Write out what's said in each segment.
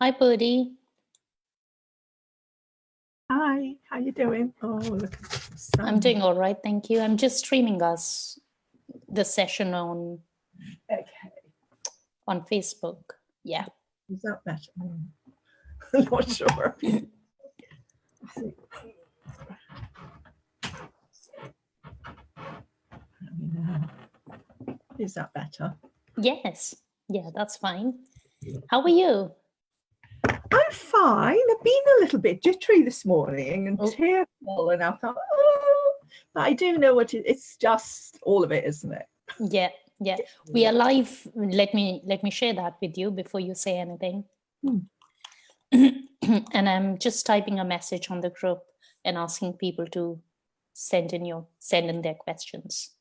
Hi, Birdie. Hi, how you doing? Oh, look at the sun. I'm doing all right, thank you. I'm just streaming us the session on Facebook. Yeah. Is that better? I'm not sure. Is that better? Yes. Yeah, that's fine. How are you? I'm fine. I've been a little bit jittery this morning and tearful, and I thought, but I do know what it's just all of it, isn't it? Yeah, yeah. We are live. Let me share that with you before you say anything. And I'm just typing a message on the group and asking people to send in their questions.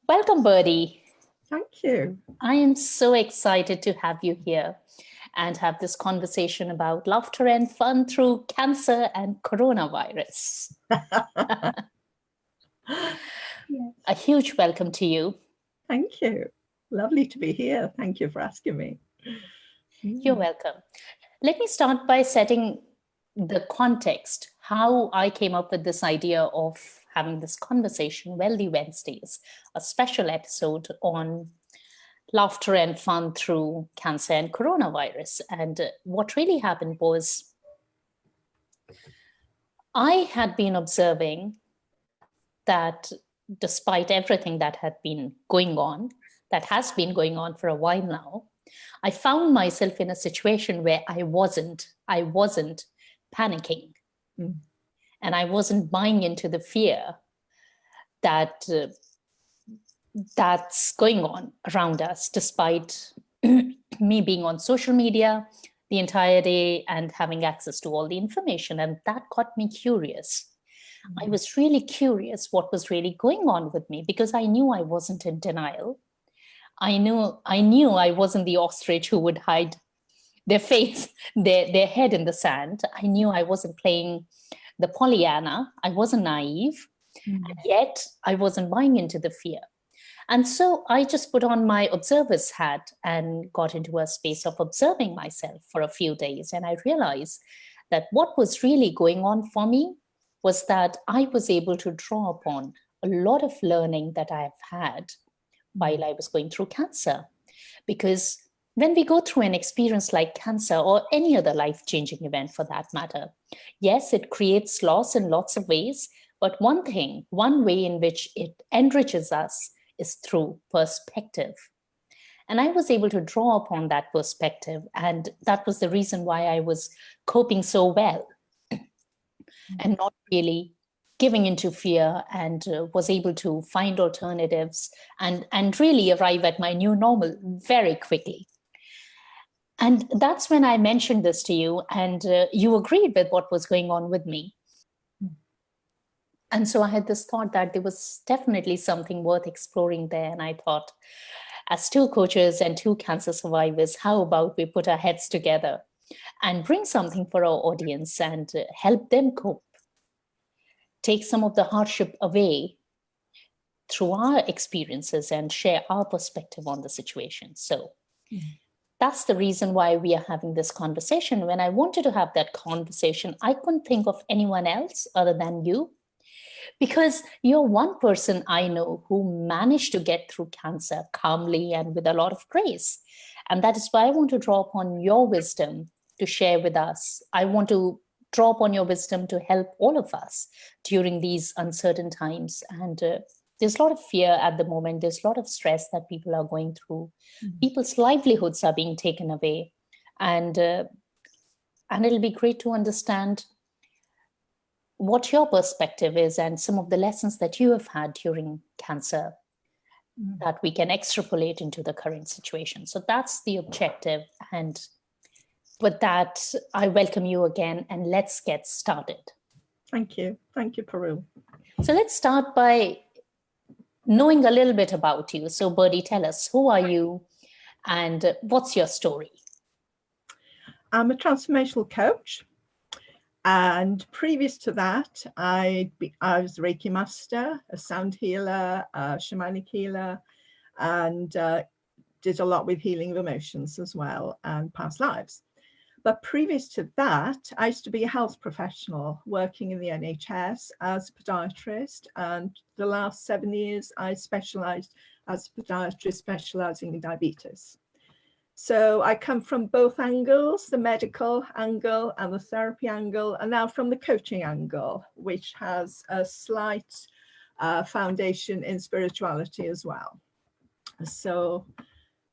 Welcome, Birdie. Thank you. I am so excited to have you here and have this conversation about laughter and fun through cancer and coronavirus. A huge welcome to you. Thank you. Lovely to be here. Thank you for asking me. You're welcome. Let me start by setting the context, how I came up with this idea of having this conversation, Wealthy Wednesdays, a special episode on laughter and fun through cancer and coronavirus. And what really happened was I had been observing that despite everything that had been going on, that has been going on for a while now, I found myself in a situation where I wasn't panicking. And I wasn't buying into the fear that that's going on around us, despite me being on social media the entire day and having access to all the information. And that got me curious. I was really curious what was really going on with me, because I knew I wasn't in denial. I knew I wasn't the ostrich who would hide their face, their head in the sand. I knew I wasn't playing the Pollyanna. I wasn't naive, and yet I wasn't buying into the fear. And so I just put on my observer's hat and got into a space of observing myself for a few days. And I realized that what was really going on for me was that I was able to draw upon a lot of learning that I've had while I was going through cancer. Because when we go through an experience like cancer or any other life-changing event for that matter, yes, it creates loss in lots of ways, but one way in which it enriches us is through perspective. And I was able to draw upon that perspective, and that was the reason why I was coping so well and not really giving into fear, and was able to find alternatives and really arrive at my new normal very quickly. And that's when I mentioned this to you, and you agreed with what was going on with me. And so I had this thought that there was definitely something worth exploring there. And I thought, as two coaches and two cancer survivors, how about we put our heads together and bring something for our audience and help them cope, take some of the hardship away through our experiences and share our perspective on the situation. So that's the reason why we are having this conversation. When I wanted to have that conversation, I couldn't think of anyone else other than you, because you're one person I know who managed to get through cancer calmly and with a lot of grace. And that is why I want to draw upon your wisdom to share with us. I want to draw upon your wisdom to help all of us during these uncertain times. And there's a lot of fear at the moment. There's a lot of stress that people are going through. People's livelihoods are being taken away. And it'll be great to understand what your perspective is and some of the lessons that you have had during cancer that we can extrapolate into the current situation. So that's the objective. And with that, I welcome you again, and let's get started. Thank you. Thank you, Parul. So let's start by knowing a little bit about you. So Birdie, tell us, who are you and what's your story? I'm a transformational coach. And previous to that, I was a Reiki master, a sound healer, a shamanic healer, and did a lot with healing of emotions as well and past lives. But previous to that, I used to be a health professional working in the NHS as a podiatrist. And the last 7 years, I specialized as a podiatrist specializing in diabetes. So I come from both angles, the medical angle and the therapy angle, and now from the coaching angle, which has a slight foundation in spirituality as well. So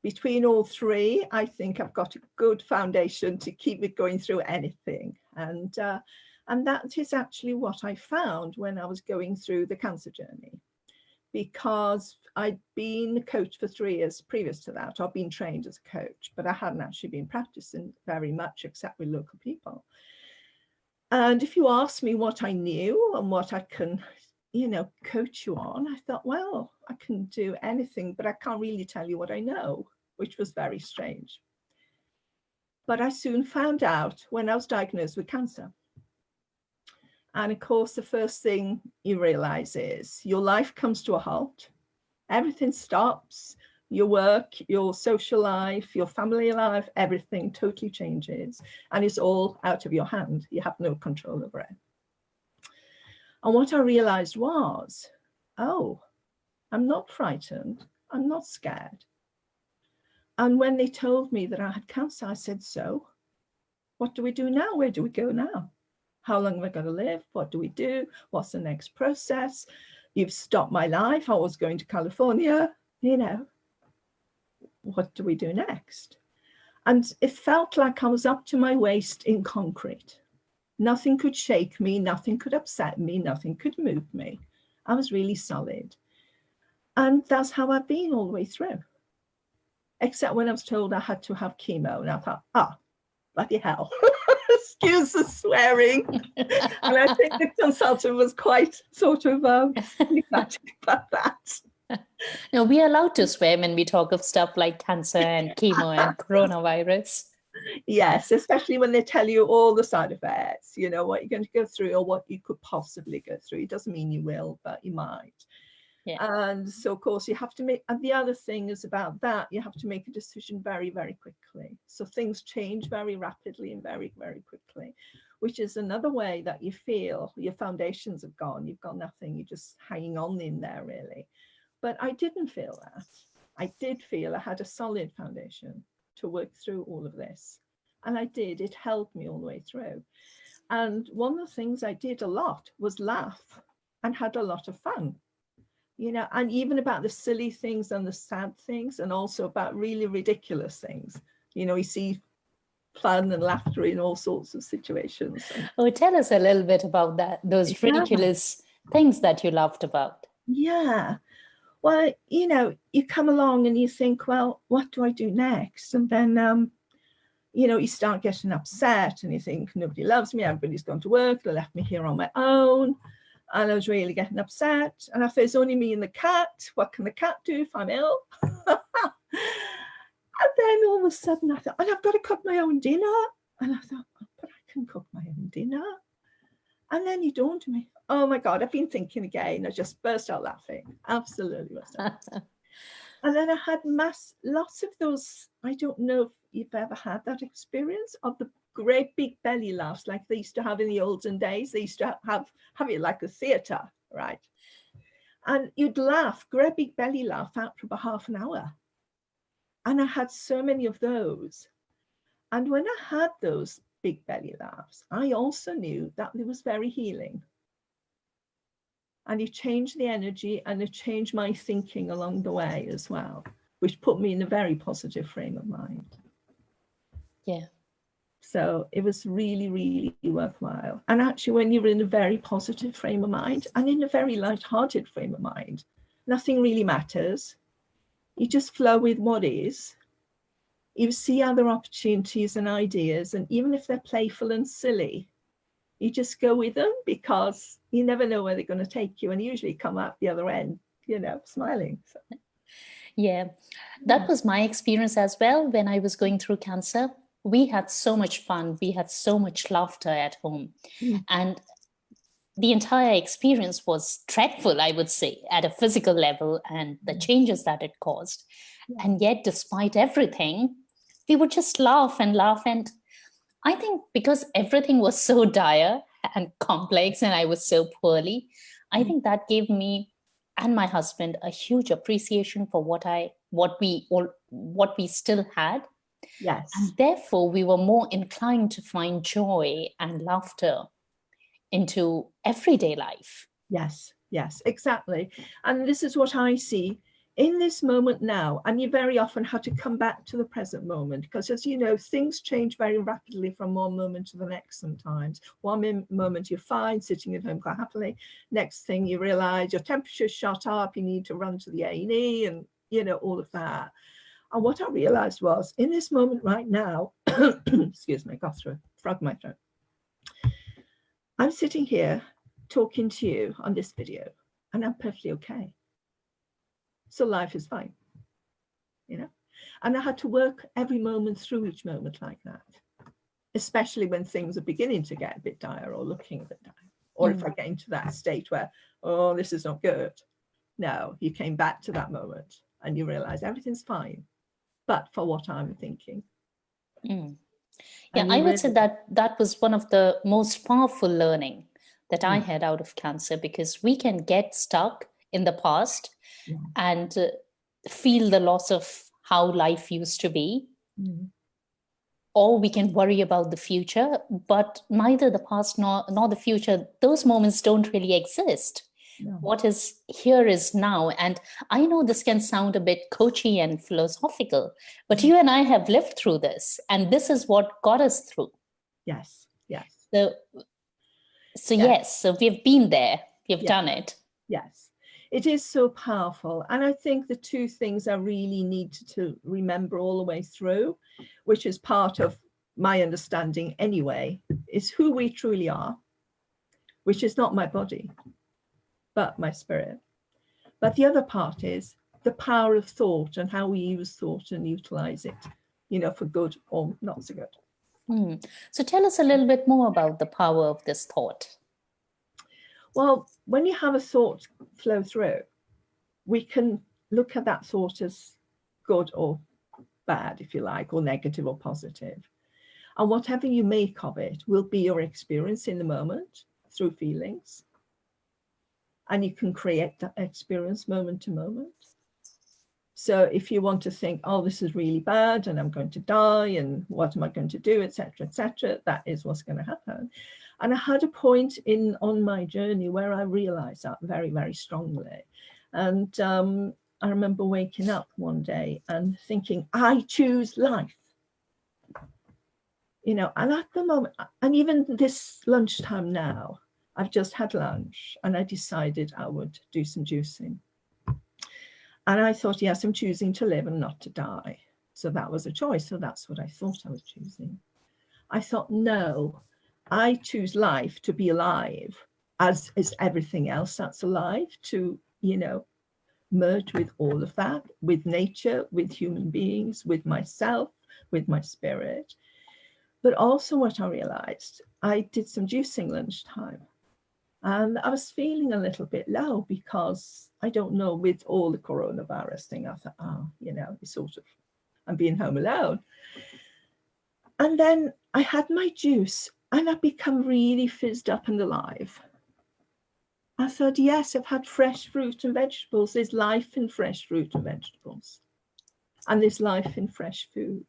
between all three, I think I've got a good foundation to keep me going through anything. And that is actually what I found when I was going through the cancer journey, because I'd been a coach for 3 years previous to that. I've been trained as a coach, but I hadn't actually been practicing very much except with local people. And if you ask me what I knew and what I can, coach you on, I thought, well, I can do anything, but I can't really tell you what I know, which was very strange. But I soon found out when I was diagnosed with cancer. And of course, the first thing you realize is your life comes to a halt. Everything stops. Your work, your social life, your family life, everything totally changes. And it's all out of your hand. You have no control over it. And what I realized was, oh, I'm not frightened. I'm not scared. And when they told me that I had cancer, I said, so what do we do now? Where do we go now? How long am I going to live? What do we do? What's the next process? You've stopped my life. I was going to California, what do we do next? And it felt like I was up to my waist in concrete. Nothing could shake me. Nothing could upset me. Nothing could move me. I was really solid. And that's how I've been all the way through. Except when I was told I had to have chemo. And I thought, bloody hell. Excuse the swearing. And I think the consultant was quite sort of emphatic about that. No, we are allowed to swear when we talk of stuff like cancer and chemo and coronavirus. Yes, especially when they tell you all the side effects, what you're going to go through or what you could possibly go through. It doesn't mean you will, but you might. Yeah. And so, of course, you have to make, and the other thing is about that, you have to make a decision very, very quickly. So things change very rapidly and very, very quickly, which is another way that you feel your foundations have gone. You've got nothing. You're just hanging on in there, really. But I didn't feel that. I did feel I had a solid foundation to work through all of this. And I did. It held me all the way through. And one of the things I did a lot was laugh and had a lot of fun. And even about the silly things and the sad things, and also about really ridiculous things. You see fun and laughter in all sorts of situations. Oh, tell us a little bit about that, those ridiculous things that you laughed about. Yeah. Well, you come along and you think, well, what do I do next? And then, you start getting upset and you think, nobody loves me, everybody's gone to work, they left me here on my own. And I was really getting upset. And I thought, it's only me and the cat. What can the cat do if I'm ill? And then all of a sudden I thought, and I've got to cook my own dinner. And I thought, but I can cook my own dinner. And then it dawned on me, oh my God, I've been thinking again. I just burst out laughing. Absolutely burst out. And then I had lots of those, I don't know if you've ever had that experience of the great big belly laughs like they used to have in the olden days. They used to have it like a theatre, right? And you'd laugh, great big belly laugh out for about half an hour. And I had so many of those. And when I had those big belly laughs, I also knew that it was very healing. And it changed the energy and it changed my thinking along the way as well, which put me in a very positive frame of mind. Yeah. So it was really, really worthwhile. And actually, when you're in a very positive frame of mind and in a very light-hearted frame of mind, nothing really matters. You just flow with what is. You see other opportunities and ideas, and even if they're playful and silly, you just go with them because you never know where they're going to take you, and usually come out the other end, smiling. So. Yeah, that was my experience as well when I was going through cancer. We had so much fun. We had so much laughter at home. And the entire experience was dreadful, I would say, at a physical level, and the changes that it caused. And yet, despite everything, we would just laugh and laugh. And I think because everything was so dire and complex and I was so poorly, I think that gave me and my husband a huge appreciation for what we still had. Yes. And therefore, we were more inclined to find joy and laughter into everyday life. Yes, yes, exactly. And this is what I see in this moment now. And you very often have to come back to the present moment because, as you know, things change very rapidly from one moment to the next sometimes. One moment you're fine, sitting at home quite happily. Next thing you realize your temperature's shot up, you need to run to the A&E and, you know, all of that. And what I realized was in this moment right now, excuse me, I got through a frog in my throat. I'm sitting here talking to you on this video and I'm perfectly okay. So life is fine, you know, and I had to work every moment through each moment like that, especially when things are beginning to get a bit dire or looking a bit dire, or if I get into that state where, oh, this is not good. No, you came back to that moment and you realize everything's fine, but for what I'm thinking. Yeah, I would say that was one of the most powerful learning that I had out of cancer, because we can get stuck in the past and feel the loss of how life used to be, or we can worry about the future, but neither the past nor the future, those moments don't really exist. What is here is now. And I know this can sound a bit coachy and philosophical, but you and I have lived through this, and this is what got us through. Yes, yes. So we've been there, we've done it. Yes, it is so powerful. And I think the two things I really need to remember all the way through, which is part of my understanding anyway, is who we truly are, which is not my body, but my spirit. But the other part is the power of thought and how we use thought and utilize it, you know, for good or not so good. So tell us a little bit more about the power of this thought. Well, when you have a thought flow through, we can look at that thought as good or bad, if you like, or negative or positive. And whatever you make of it will be your experience in the moment through feelings. And you can create that experience moment to moment. So if you want to think, oh, this is really bad and I'm going to die and what am I going to do, etc., that is what's going to happen. And I had a point on my journey where I realized that very, very strongly. And I remember waking up one day and thinking, I choose life. You know, and at the moment, and even this lunchtime now, I've just had lunch and I decided I would do some juicing. And I thought, yes, I'm choosing to live and not to die. So that was a choice. So that's what I thought I was choosing. I thought, no, I choose life, to be alive, as is everything else that's alive, to, you know, merge with all of that, with nature, with human beings, with myself, with my spirit. But also what I realized, I did some juicing lunchtime and I was feeling a little bit low because I don't know, with all the coronavirus thing, I thought, oh, you know, it's sort of, I'm being home alone. And then I had my juice and I've become really fizzed up and alive. I thought, yes, I've had fresh fruit and vegetables. There's life in fresh fruit and vegetables. And there's life in fresh food.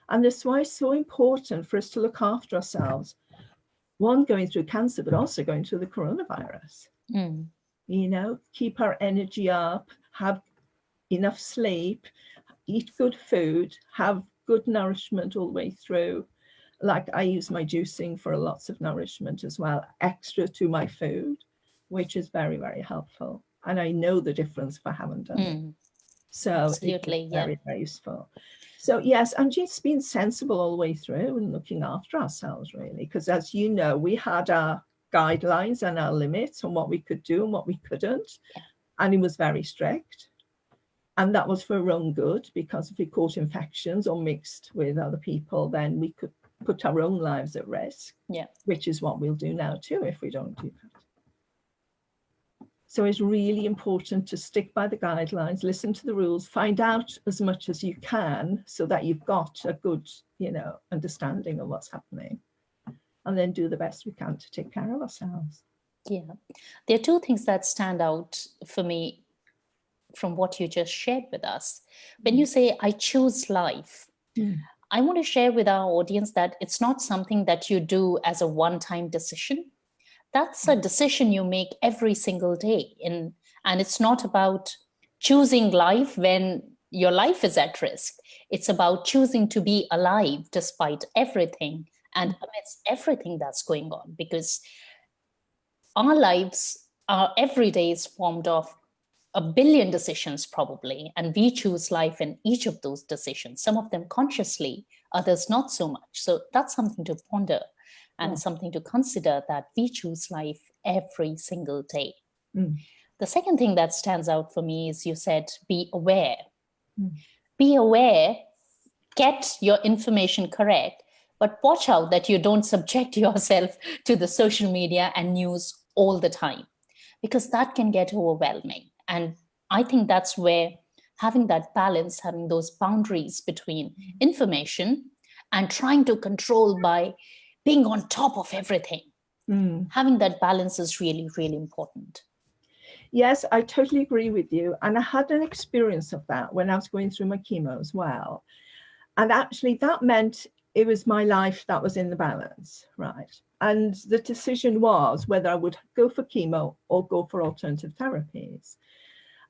And that's why it's so important for us to look after ourselves. One, going through cancer, but also going through the coronavirus. You know, keep our energy up, have enough sleep, eat good food, have good nourishment all the way through. Like I use my juicing for lots of nourishment as well, extra to my food, which is very, very helpful. And I know the difference if I haven't done it. So absolutely, it's very, very useful. So yes, and just being sensible all the way through and looking after ourselves, really, because as you know, we had our guidelines and our limits on what we could do and what we couldn't, and it was very strict. And that was for our own good, because if we caught infections or mixed with other people, then we could put our own lives at risk, Yeah. which is what we'll do now too if we don't do that. So it's really important to stick by the guidelines, listen to the rules, find out as much as you can so that you've got a good, understanding of what's happening, and then do the best we can to take care of ourselves. Yeah. There are two things that stand out for me from what you just shared with us. When you say, I choose life, I want to share with our audience that it's not something that you do as a one-time decision. That's a decision you make every single day. And it's not about choosing life when your life is at risk. It's about choosing to be alive despite everything and amidst everything that's going on, because our lives, our every day is formed of a billion decisions probably, and we choose life in each of those decisions, some of them consciously, others not so much. So that's something to ponder and something to consider, that we choose life every single day. The second thing that stands out for me is you said, be aware. Be aware, get your information correct, but watch out that you don't subject yourself to the social media and news all the time, because that can get overwhelming. And I think that's where having that balance, having those boundaries between information and trying to control by being on top of everything, having that balance is really, really important. Yes, I totally agree with you. And I had an experience of that when I was going through my chemo as well. And actually that meant it was my life that was in the balance, right? And the decision was whether I would go for chemo or go for alternative therapies.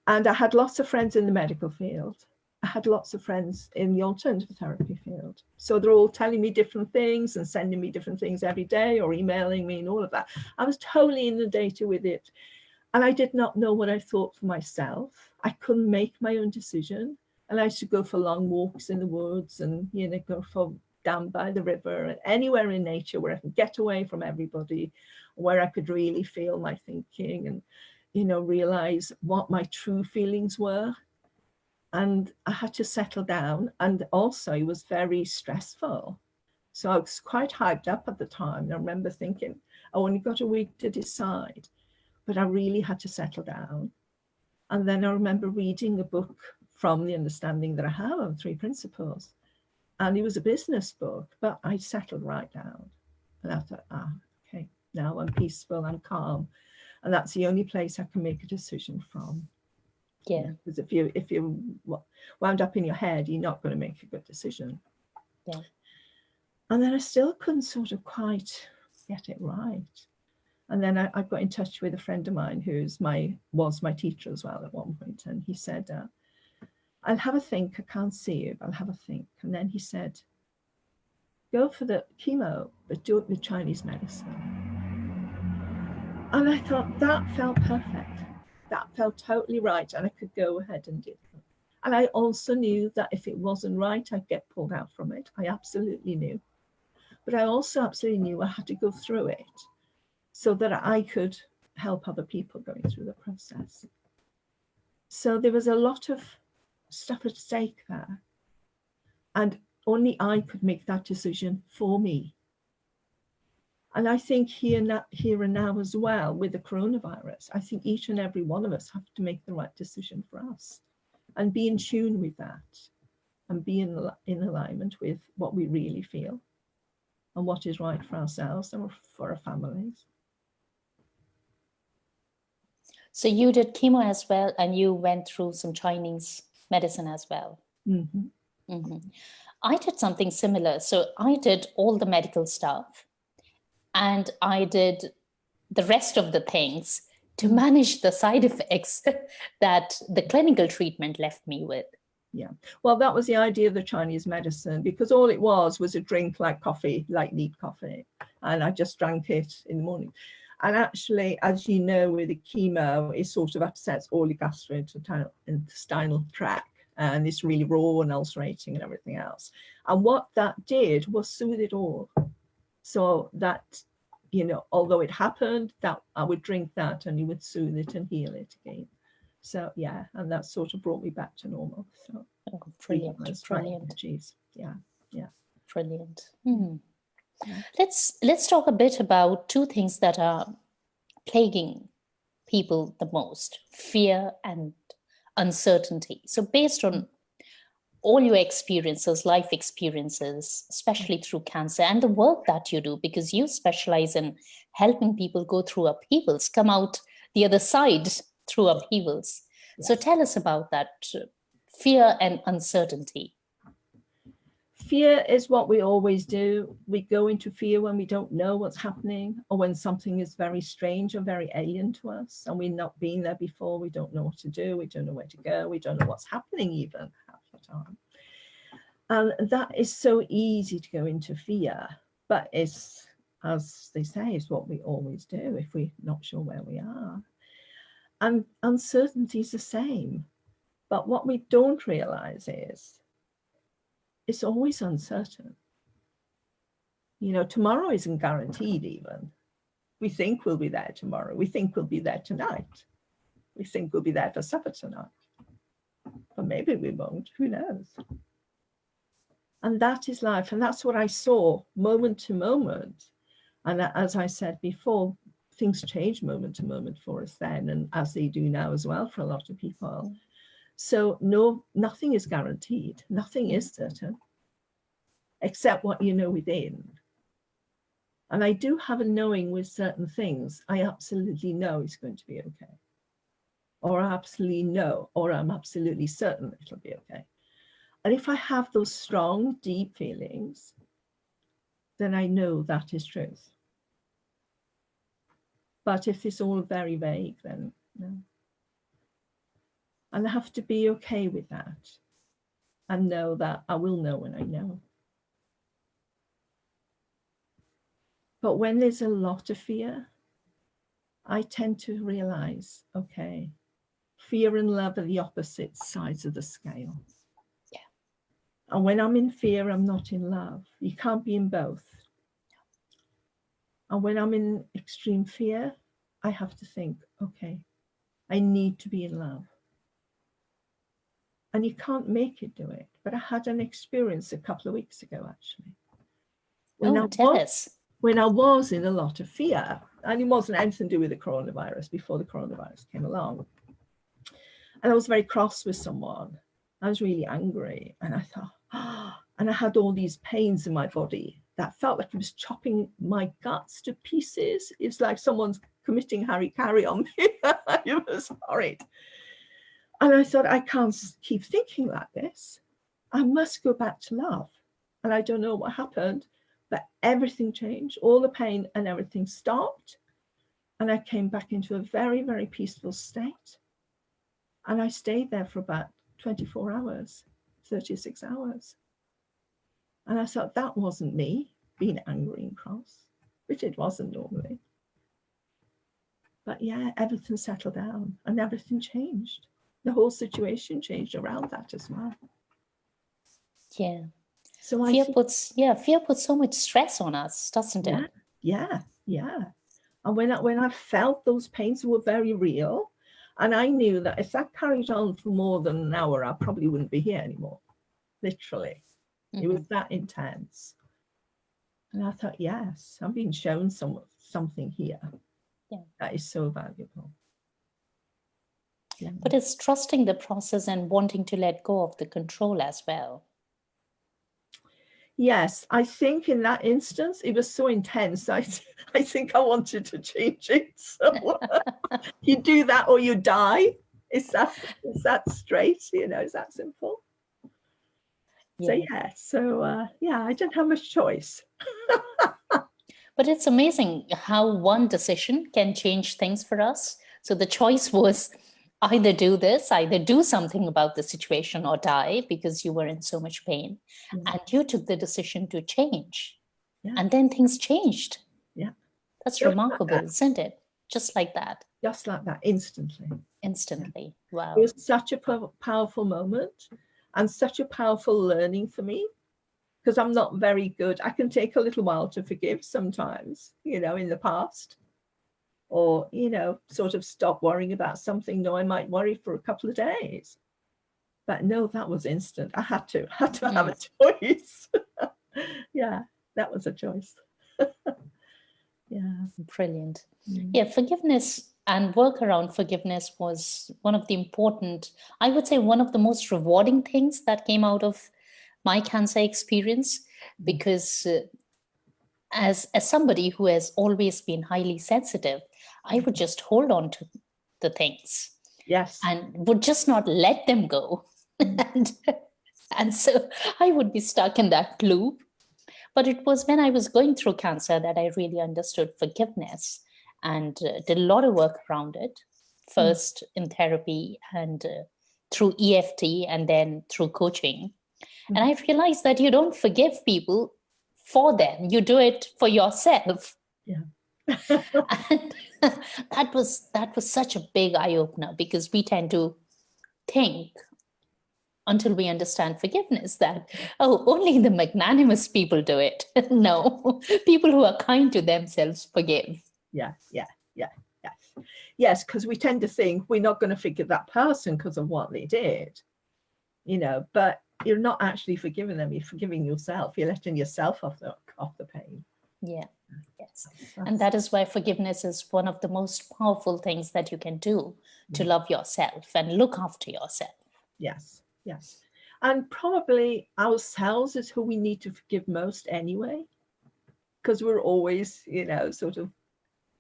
And I had lots of friends in the medical field. I had lots of friends in the alternative therapy field. So they're all telling me different things and sending me different things every day or emailing me and all of that. I was totally inundated with it. And I did not know what I thought for myself. I couldn't make my own decision. And I used to go for long walks in the woods and, go for down by the river and anywhere in nature where I could get away from everybody, where I could really feel my thinking and, realize what my true feelings were. And I had to settle down. And also it was very stressful. So I was quite hyped up at the time. I remember thinking, I only got a week to decide, but I really had to settle down. And then I remember reading a book from the understanding that I have of 3 principles. And it was a business book, but I settled right down. And I thought, okay, now I'm peaceful, I'm calm. And that's the only place I can make a decision from. Yeah. Because if you wound up in your head, you're not going to make a good decision. Yeah. And then I still couldn't sort of quite get it right. And then I got in touch with a friend of mine who's was my teacher as well at one point. And he said, I'll have a think. I can't see you, but I'll have a think. And then he said, go for the chemo, but do it with Chinese medicine. And I thought that felt perfect. That felt totally right. And I could go ahead and do it. And I also knew that if it wasn't right, I'd get pulled out from it. I absolutely knew. But I also absolutely knew I had to go through it so that I could help other people going through the process. So there was a lot of stuff at stake there. And only I could make that decision for me. And I think here and now as well with the coronavirus, I think each and every one of us have to make the right decision for us and be in tune with that and be in alignment with what we really feel and what is right for ourselves and for our families. So you did chemo as well, and you went through some Chinese medicine as well. I did something similar. So I did all the medical stuff, and I did the rest of the things to manage the side effects that the clinical treatment left me with. Yeah, well, that was the idea of the Chinese medicine, because all it was a drink like coffee, like neat coffee, and I just drank it in the morning. And actually, as you know, with the chemo, it sort of upsets all your gastrointestinal tract, and it's really raw and ulcerating and everything else. And what that did was soothe it all. So that, although it happened, that I would drink that and it would soothe it and heal it again. So yeah, and that sort of brought me back to normal. So brilliant, brilliant. energies. Yeah. Brilliant. Let's talk a bit about two things that are plaguing people the most: fear and uncertainty. So based on all your experiences, life experiences, especially through cancer and the work that you do, because you specialize in helping people go through upheavals, come out the other side through upheavals. So tell us about that, fear and uncertainty. Fear is what we always do. We go into fear when we don't know what's happening, or when something is very strange or very alien to us and we've not been there before. We don't know what to do. We don't know where to go. We don't know what's happening even half the time. And that is so easy to go into fear, but it's, as they say, it's what we always do if we're not sure where we are. And uncertainty is the same. But what we don't realize is it's always uncertain. You know, tomorrow isn't guaranteed even. We think we'll be there tomorrow. We think we'll be there tonight. We think we'll be there for supper tonight. But maybe we won't, who knows? And that is life. And that's what I saw moment to moment. And as I said before, things change moment to moment for us then, and as they do now as well for a lot of people. So no, nothing is guaranteed. Nothing is certain, except what you know within. And I do have a knowing with certain things. I absolutely know it's going to be okay. Or I absolutely know, or I'm absolutely certain it'll be okay. And if I have those strong, deep feelings, then I know that is truth. But if it's all very vague, then no. And I have to be okay with that and know that I will know when I know. But when there's a lot of fear, I tend to realize, okay, fear and love are the opposite sides of the scale. Yeah. And when I'm in fear, I'm not in love. You can't be in both. And when I'm in extreme fear, I have to think, okay, I need to be in love. And you can't make it do it. But I had an experience a couple of weeks ago, actually. When I was in a lot of fear, and it wasn't anything to do with the coronavirus, before the coronavirus came along. And I was very cross with someone. I was really angry. And I thought, and I had all these pains in my body that felt like it was chopping my guts to pieces. It's like someone's committing hara-kiri on me. It was horrid. And I thought, I can't keep thinking like this. I must go back to love. And I don't know what happened, but everything changed. All the pain and everything stopped. And I came back into a very, very peaceful state. And I stayed there for about 24 hours, 36 hours. And I thought, that wasn't me being angry and cross, which it wasn't normally. But yeah, everything settled down and everything changed. The whole situation changed around that as well. Yeah. So fear puts so much stress on us, doesn't it? Yeah. And when I felt those pains were very real, and I knew that if that carried on for more than an hour, I probably wouldn't be here anymore. Literally. Mm-hmm. It was that intense. And I thought, yes, I'm being shown something here. Yeah. That is so valuable. Yeah. But it's trusting the process and wanting to let go of the control as well. Yes, I think in that instance, it was so intense. I think I wanted to change it. So you do that or you die. Is that straight? You know, is that simple? Yeah. So I didn't have much choice. But it's amazing how one decision can change things for us. So the choice was either do something about the situation or die, because you were in so much pain. Yeah. And you took the decision to change. Yeah. And then things changed. Yeah. That's just remarkable, like isn't it? Just like that. Just like that, instantly. Instantly. Yeah. Wow. It was such a powerful moment and such a powerful learning for me, because I'm not very good. I can take a little while to forgive sometimes, you know, in the past. Or, you know, sort of stop worrying about something. No, I might worry for a couple of days. But no, that was instant. I had to have a choice. Yeah. that was a choice. Yeah. Brilliant. Mm. Yeah, forgiveness and work around forgiveness was one of the important, I would say, one of the most rewarding things that came out of my cancer experience, because as somebody who has always been highly sensitive, I would just hold on to the things Yes. and would just not let them go. And so I would be stuck in that loop. But it was when I was going through cancer that I really understood forgiveness and did a lot of work around it, first in therapy and through EFT and then through coaching. And I realized that you don't forgive people for them, you do it for yourself. Yeah. And that was such a big eye opener, because we tend to think, until we understand forgiveness, that, oh, only the magnanimous people do it. No, people who are kind to themselves forgive. Yes. Yes, because we tend to think we're not going to forgive that person because of what they did, but you're not actually forgiving them. You're forgiving yourself. You're letting yourself off the pain. Yeah. Yes. And that is why forgiveness is one of the most powerful things that you can do to love yourself and look after yourself. Yes. And probably ourselves is who we need to forgive most anyway, because we're always, sort of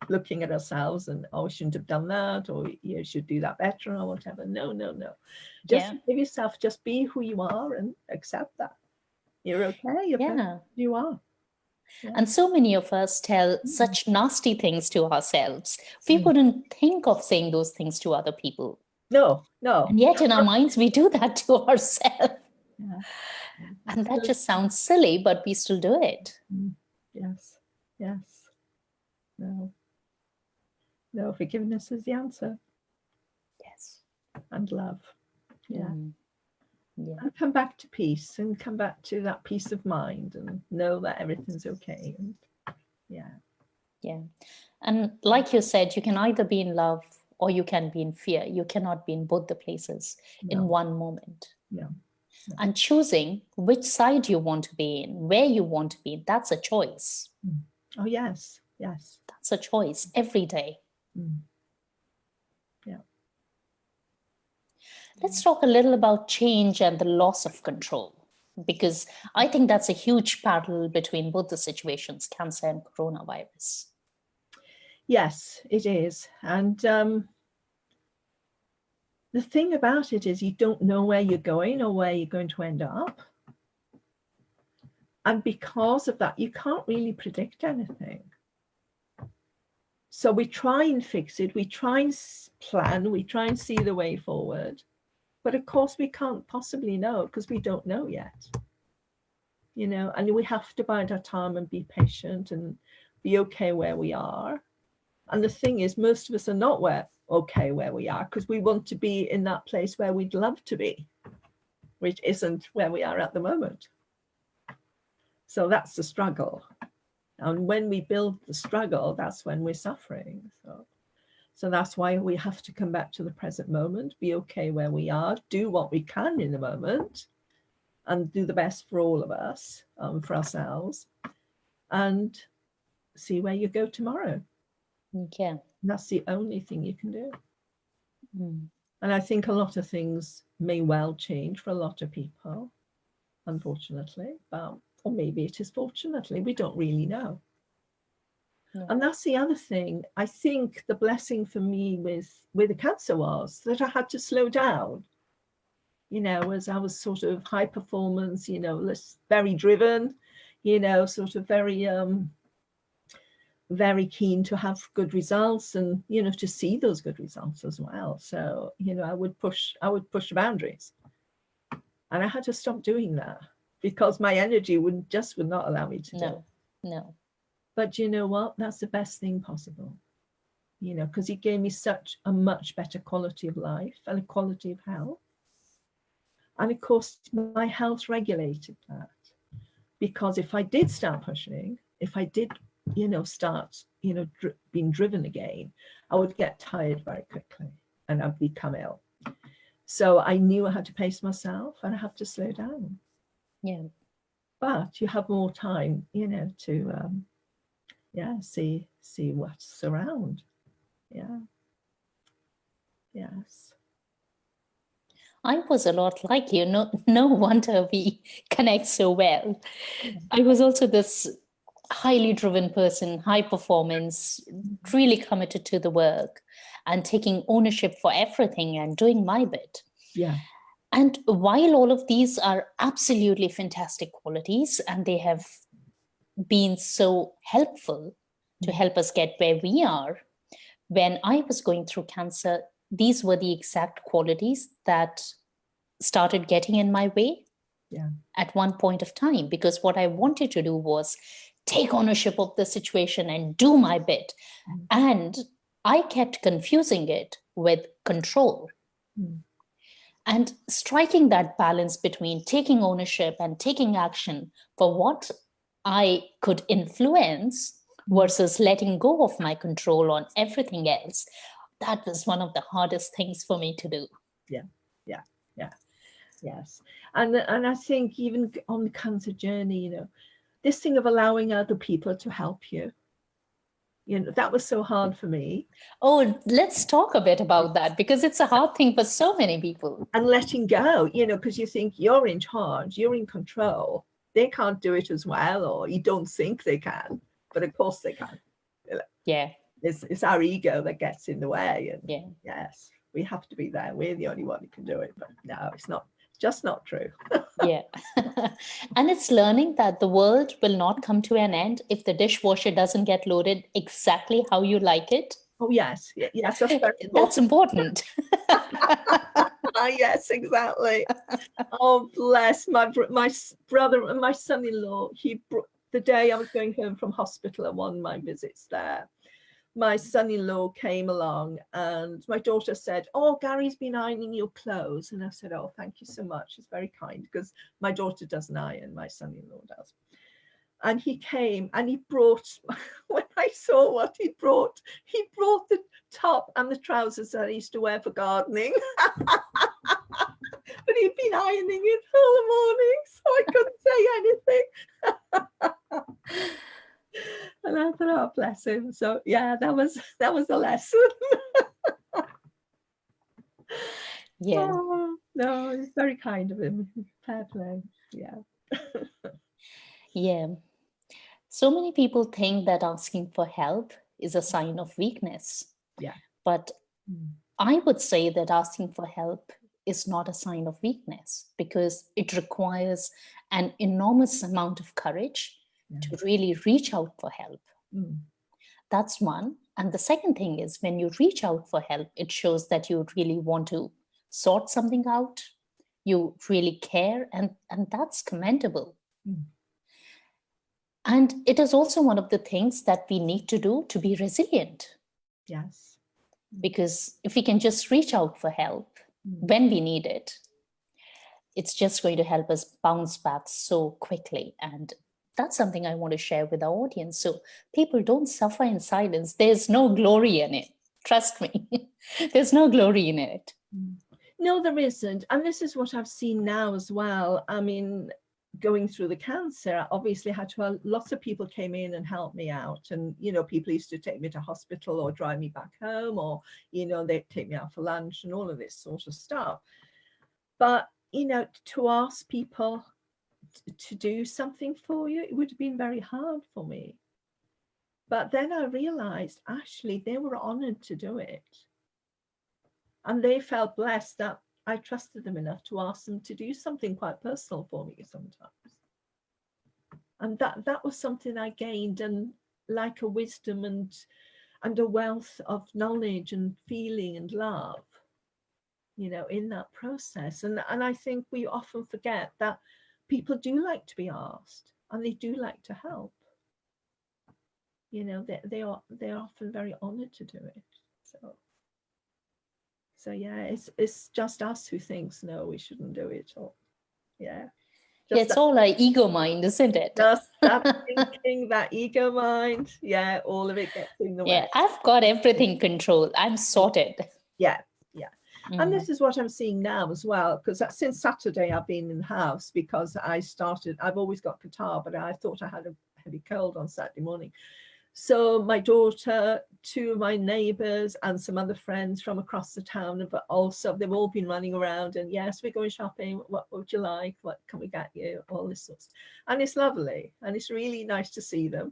looking at ourselves and, oh, I shouldn't have done that, or you should do that better, or whatever. No. Just forgive yourself. Just be who you are and accept that. You're okay. You are. Yeah. And so many of us tell such nasty things to ourselves. We wouldn't think of saying those things to other people. No. And yet in our minds, we do that to ourselves. Yeah. And that just sounds silly, but we still do it. Yes. No, forgiveness is the answer. Yes. And love. Yeah. Yeah. And come back to peace, and come back to that peace of mind, and know that everything's okay. And yeah. And like you said, you can either be in love or you can be in fear. You cannot be in both the places in one moment. No. And choosing which side you want to be in, where you want to be, that's a choice. Oh, yes. That's a choice every day. Yeah. Let's talk a little about change and the loss of control, because I think that's a huge parallel between both the situations, cancer and coronavirus. Yes, it is. And the thing about it is, you don't know where you're going or where you're going to end up. And because of that, you can't really predict anything. So we try and fix it. We try and plan. We try and see the way forward. But of course, we can't possibly know, because we don't know yet. And we have to bide our time and be patient and be okay where we are. And the thing is, most of us are not okay where we are, because we want to be in that place where we'd love to be, which isn't where we are at the moment. So that's the struggle. And when we build the struggle, that's when we're suffering. So that's why we have to come back to the present moment, be okay where we are, do what we can in the moment, and do the best for all of us, for ourselves, and see where you go tomorrow. Okay. And that's the only thing you can do. And I think a lot of things may well change for a lot of people, unfortunately, or maybe it is fortunately, we don't really know. Yeah. And that's the other thing. I think the blessing for me with the cancer was that I had to slow down, as I was sort of high performance, very driven, sort of very keen to have good results, and to see those good results as well. So I would push the boundaries, and I had to stop doing that because my energy would not allow me to do it. No. But you know what? That's the best thing possible, because it gave me such a much better quality of life and a quality of health. And of course, my health regulated that, because if I did start pushing, if I did, start, being driven again, I would get tired very quickly and I'd become ill. So I knew I had to pace myself and I had to slow down. Yeah. but you have more time, to see what's around. Yeah. Yes. I was a lot like you. No wonder we connect so well. I was also this highly driven person, high performance, really committed to the work and taking ownership for everything and doing my bit. Yeah. And while all of these are absolutely fantastic qualities and they have been so helpful to help us get where we are, when I was going through cancer, these were the exact qualities that started getting in my way at one point of time, because what I wanted to do was take ownership of the situation and do my bit. And I kept confusing it with control. And striking that balance between taking ownership and taking action for what I could influence versus letting go of my control on everything else, that was one of the hardest things for me to do. Yes. And I think even on the cancer journey, this thing of allowing other people to help you, that was so hard for me. Oh, let's talk a bit about that, because it's a hard thing for so many people. And letting go, because you think you're in charge, you're in control. They can't do it as well, or you don't think they can, but of course they can. Yeah. It's our ego that gets in the way. And yes, we have to be there. We're the only one who can do it. But no, it's just not true. Yeah. And it's learning that the world will not come to an end if the dishwasher doesn't get loaded exactly how you like it. Oh, yes. Yes, that's important. Yes, exactly. Oh, bless my brother and my son-in-law. The day I was going home from hospital at one of my visits there, my son-in-law came along and my daughter said, "Oh, Gary's been ironing your clothes." And I said, "Oh, thank you so much. It's very kind," because my daughter doesn't iron, my son-in-law does. And he came and he brought, when I saw what he brought the top and the trousers that I used to wear for gardening. But he'd been ironing it all the morning, so I couldn't say anything. And I thought, oh, bless him. So yeah, that was a lesson. Yeah. Oh, no, it's very kind of him. Fair play. Yeah. Yeah. So many people think that asking for help is a sign of weakness. Yeah. But I would say that asking for help is not a sign of weakness, because it requires an enormous amount of courage to really reach out for help. That's one. And the second thing is, when you reach out for help, it shows that you really want to sort something out. You really care, and that's commendable. And it is also one of the things that we need to do to be resilient. Yes. Because if we can just reach out for help when we need it, it's just going to help us bounce back so quickly. And that's something I want to share with our audience. So people don't suffer in silence. There's no glory in it. Trust me, there's no glory in it. No, there isn't. And this is what I've seen now as well. I mean, going through the cancer, I obviously had to, lots of people came in and helped me out. And, people used to take me to hospital or drive me back home, or, they'd take me out for lunch and all of this sort of stuff. But, to ask people to do something for you, it would have been very hard for me. But then I realized, actually, they were honored to do it. And they felt blessed that I trusted them enough to ask them to do something quite personal for me sometimes. And that was something I gained, and like a wisdom and a wealth of knowledge and feeling and love, in that process. And I think we often forget that people do like to be asked, and they do like to help. They're often very honored to do it. So yeah, it's just us who thinks, no, we shouldn't do it. Or it's all our ego mind, isn't it? Just that thinking, that ego mind. Yeah, all of it gets in the way. Yeah, I've got everything controlled. I'm sorted. Yeah. And this is what I'm seeing now as well, because since Saturday I've been in the house because I've always got catarrh, but I thought I had a heavy cold on Saturday morning. So my daughter, two of my neighbours and some other friends from across the town, but also they've all been running around and yes, we're going shopping. What would you like? What can we get you? All this sort of stuff. And it's lovely. And it's really nice to see them.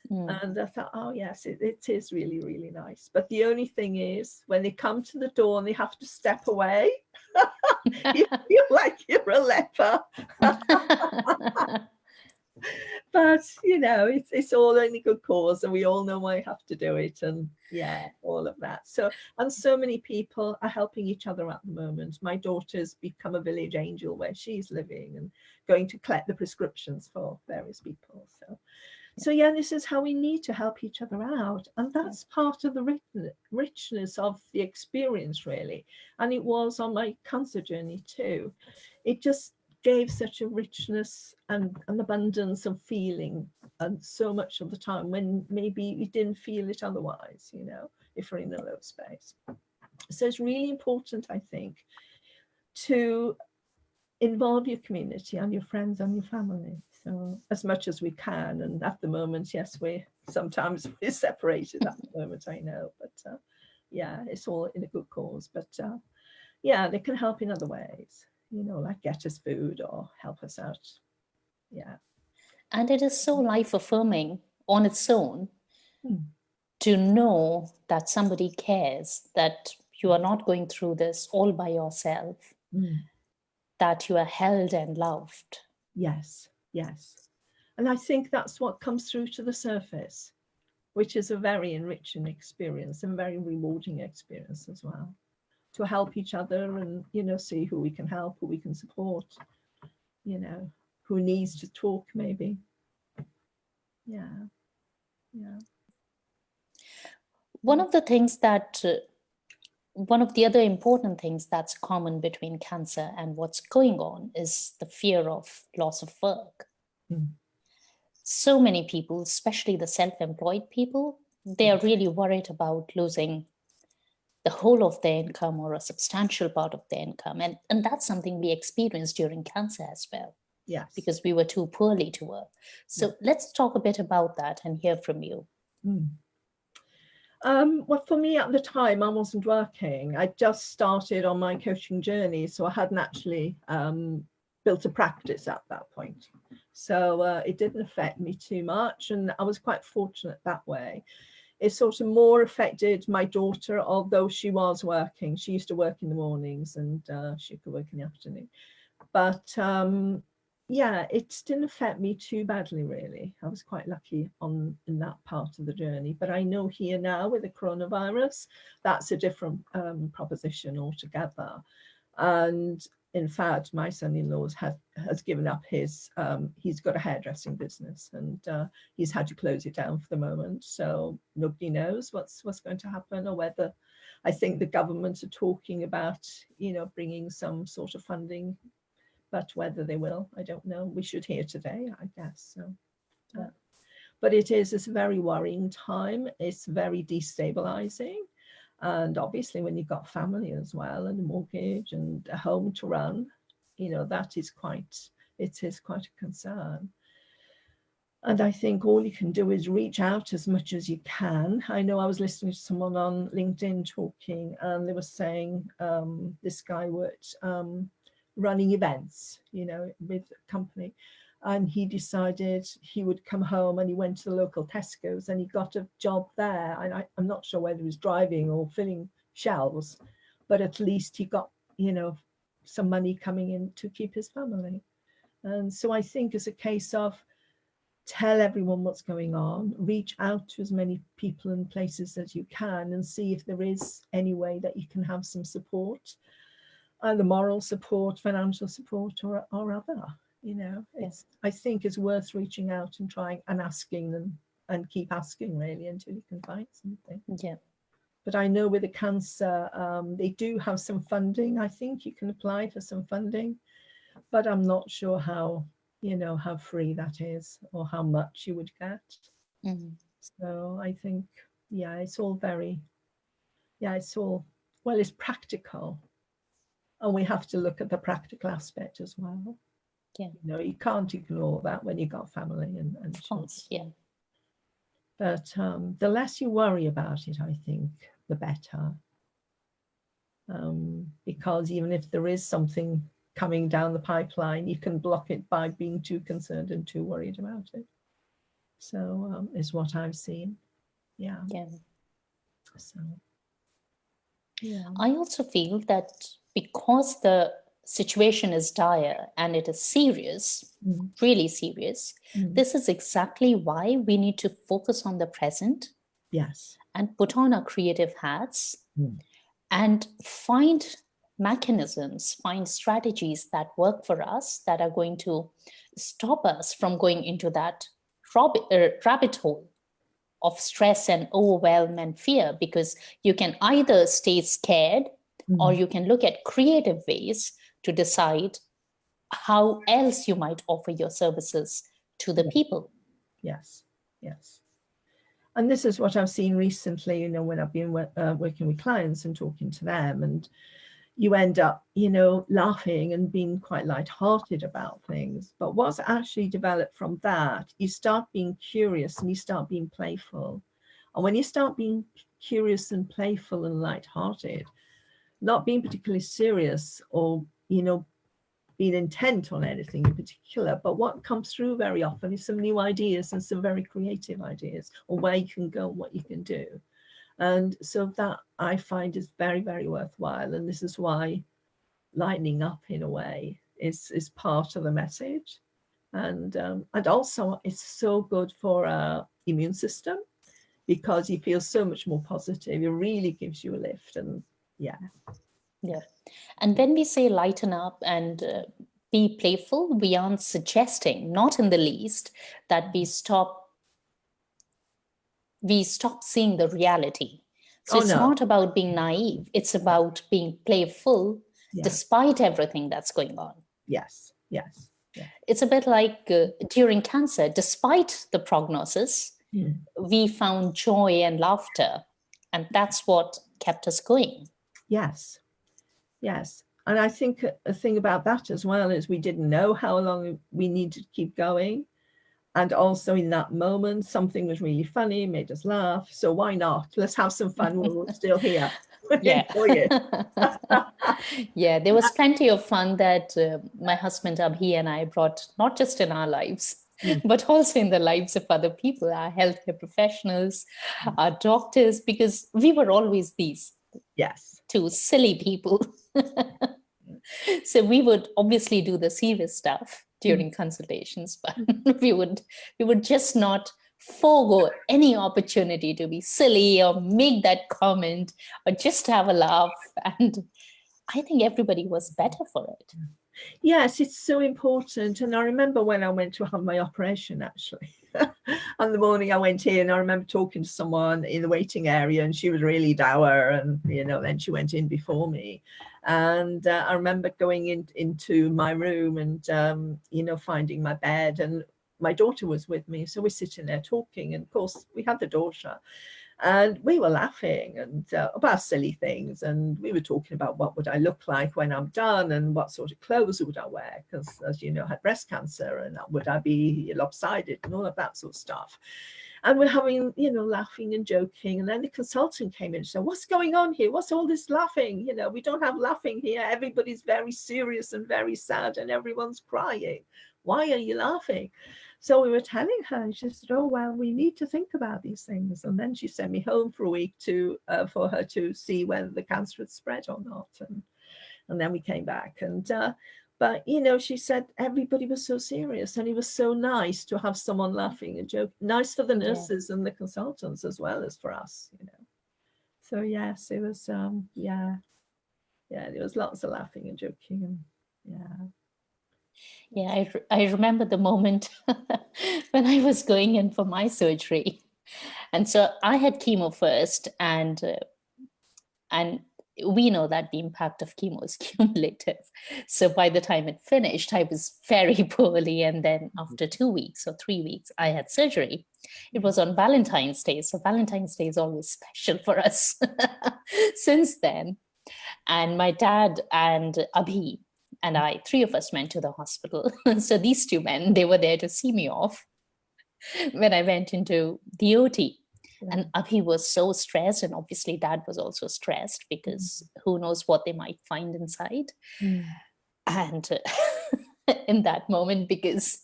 And I thought, oh yes, it is really, really nice. But the only thing is when they come to the door and they have to step away, you feel like you're a leper. But you know, it's all only good cause, and we all know why you have to do it, and yeah, all of that. So, and so many people are helping each other at the moment. My daughter's become a village angel where she's living and going to collect the prescriptions for various people. So yeah, this is how we need to help each other out, and that's part of the richness of the experience, really. And it was on my cancer journey too. It just gave such a richness and an abundance of feeling, and so much of the time when maybe you didn't feel it otherwise, you know, if we're in a low space. So it's really important, I think, to involve your community and your friends and your family, so as much as we can. And at the moment, yes, we're separated at the moment, I know, but yeah, it's all in a good cause. But yeah, they can help in other ways, you know, like get us food or help us out. Yeah. And it is so life affirming on its own to know that somebody cares, that you are not going through this all by yourself, that you are held and loved. Yes, yes. And I think that's what comes through to the surface, which is a very enriching experience and very rewarding experience as well, to help each other and, you know, see who we can help, who we can support, you know, who needs to talk maybe. Yeah, yeah. One of the things that, one of the other important things that's common between cancer and what's going on is the fear of loss of work. So many people, especially the self-employed people, they are really worried about losing the whole of their income or a substantial part of their income. And that's something we experienced during cancer as well. Yes. Because we were too poorly to work. So let's talk a bit about that and hear from you. Well, for me at the time, I wasn't working. I just started on my coaching journey, so I hadn't actually built a practice at that point. So it didn't affect me too much, and I was quite fortunate that way. It sort of more affected my daughter, although she was working. She used to work in the mornings and she could work in the afternoon. But yeah, it didn't affect me too badly, really. I was quite lucky in that part of the journey. But I know here now with the coronavirus, that's a different proposition altogether. And in fact, my son-in-law has given up his, he's got a hairdressing business, and he's had to close it down for the moment. So nobody knows what's going to happen, or whether, I think the government are talking about, you know, bringing some sort of funding, but whether they will, I don't know. We should hear today, I guess. So, but it's a very worrying time. It's very destabilizing. And obviously when you've got family as well, and a mortgage and a home to run, you know, it is quite a concern. And I think all you can do is reach out as much as you can. I know I was listening to someone on LinkedIn talking, and they were saying this guy worked running events, you know, with a company. And he decided he would come home, and he went to the local Tesco's and he got a job there. And I'm not sure whether he was driving or filling shelves, but at least he got, you know, some money coming in to keep his family. And so I think it's a case of tell everyone what's going on, reach out to as many people and places as you can, and see if there is any way that you can have some support, either moral support, financial support, or other. You know, I think it's worth reaching out and trying and asking them, and keep asking really until you can find something. Yeah. But I know with the cancer, they do have some funding. I think you can apply for some funding, but I'm not sure how, you know, how free that is or how much you would get. So I think, yeah, it's all Well, it's practical. And we have to look at the practical aspect as well. Yeah. You know, you can't ignore that when you've got family and Of course, children. yeah. But the less you worry about it, I think, the better. Because even if there is something coming down the pipeline, you can block it by being too concerned and too worried about it. So is what I've seen. Yeah. Yeah. So, yeah. I also feel that because the situation is dire and it is serious, really serious, this is exactly why we need to focus on the present. Yes. And put on our creative hats and find mechanisms, find strategies that work for us, that are going to stop us from going into that rabbit hole of stress and overwhelm and fear, because you can either stay scared or you can look at creative ways to decide how else you might offer your services to the people. Yes, yes. And this is what I've seen recently, you know, when I've been working with clients and talking to them, and you end up, you know, laughing and being quite lighthearted about things. But what's actually developed from that, you start being curious and you start being playful. And when you start being curious and playful and lighthearted, not being particularly serious or, you know, being intent on anything in particular, but what comes through very often is some new ideas and some very creative ideas on where you can go and what you can do. And so that I find is very, very worthwhile. And this is why lightening up in a way is part of the message. And also it's so good for our immune system, because you feel so much more positive. It really gives you a lift. And yeah. Yeah. And when we say lighten up and be playful, we aren't suggesting, not in the least, that we stop seeing the reality. So it's not about being naive. It's about being playful despite everything that's going on. Yes, yes. Yeah. It's a bit like during cancer, despite the prognosis, we found joy and laughter. And that's what kept us going. Yes, yes. And I think a thing about that as well is we didn't know how long we needed to keep going. And also in that moment, something was really funny, made us laugh. So why not? Let's have some fun while we're still here. Yeah. Enjoy it. Yeah, there was plenty of fun that my husband Abhi and I brought, not just in our lives, but also in the lives of other people, our healthcare professionals, our doctors, because we were always these two silly people. So we would obviously do the serious stuff during consultations, but we would just not forego any opportunity to be silly or make that comment or just have a laugh. And I think everybody was better for it. Yes, it's so important. And I remember when I went to have my operation, actually, on the morning I went in, I remember talking to someone in the waiting area, and she was really dour, and, you know, then she went in before me. And I remember going into my room and, you know, finding my bed, and my daughter was with me. So we're sitting there talking, and of course we had the door shut. And we were laughing and about silly things, and we were talking about what would I look like when I'm done, and what sort of clothes would I wear, because, as you know, I had breast cancer, and would I be lopsided and all of that sort of stuff. And we're having, you know, laughing and joking. And then the consultant came in and said, "What's going on here? What's all this laughing? You know, we don't have laughing here. Everybody's very serious and very sad, and everyone's crying. Why are you laughing?" So we were telling her, and she said, "Oh, well, we need to think about these things." And then she sent me home for a week for her to see whether the cancer had spread or not. And then we came back. And but, you know, she said everybody was so serious, and it was so nice to have someone laughing and joking. Nice for the nurses and the consultants as well as for us, you know. So yes, it was there was lots of laughing and joking, and Yeah, I remember the moment when I was going in for my surgery. And so I had chemo first, and we know that the impact of chemo is cumulative. So by the time it finished, I was very poorly. And then after 2 weeks or 3 weeks, I had surgery. It was on Valentine's Day. So Valentine's Day is always special for us since then. And my dad and Abhi and I, three of us went to the hospital. So these two men, they were there to see me off when I went into the OT. And Abhi was so stressed, and obviously dad was also stressed because who knows what they might find inside. And in that moment, because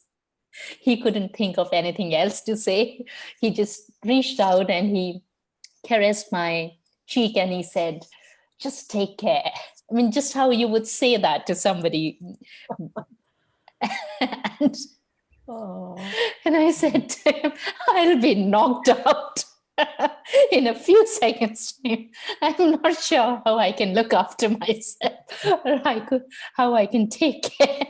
he couldn't think of anything else to say, he just reached out and he caressed my cheek and he said, just take care. I mean, just how you would say that to somebody. and, and I said to him, I'll be knocked out in a few seconds. I'm not sure how I can look after myself or how I can take care.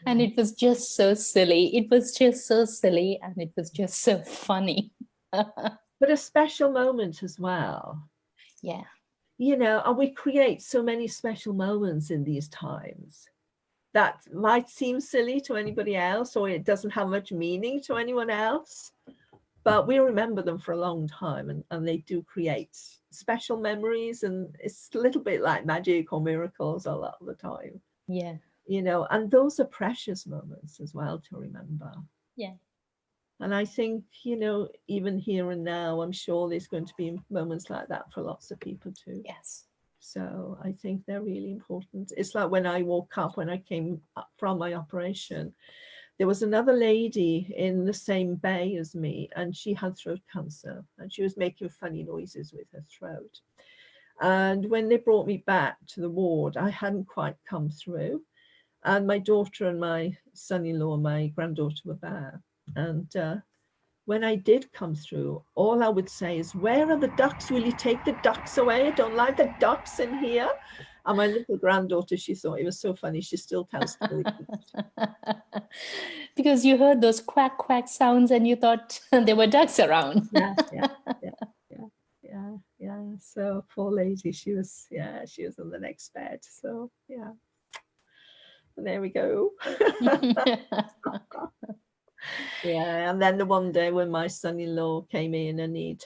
And it was just so silly. It was just so silly, and it was just so funny. But a special moment as well. Yeah. And we create so many special moments in these times that might seem silly to anybody else, or it doesn't have much meaning to anyone else, but we remember them for a long time, and they do create special memories, and it's a little bit like magic or miracles a lot of the time. Yeah. And those are precious moments as well to remember. Yeah. And I think, even here and now, I'm sure there's going to be moments like that for lots of people too. Yes. So I think they're really important. It's like when I woke up, when I came up from my operation, there was another lady in the same bay as me, and she had throat cancer, and she was making funny noises with her throat. And when they brought me back to the ward, I hadn't quite come through. And my daughter and my son-in-law, my granddaughter, were there. And when I did come through, all I would say is, where are the ducks? Will you take the ducks away? I don't like the ducks in here. And my little granddaughter, she thought it was so funny. She still tells stories. Because you heard those quack, quack sounds and you thought there were ducks around. Yeah. So poor lady, she was on the next bed. So yeah. And there we go. Yeah, and then the one day when my son-in-law came in and he'd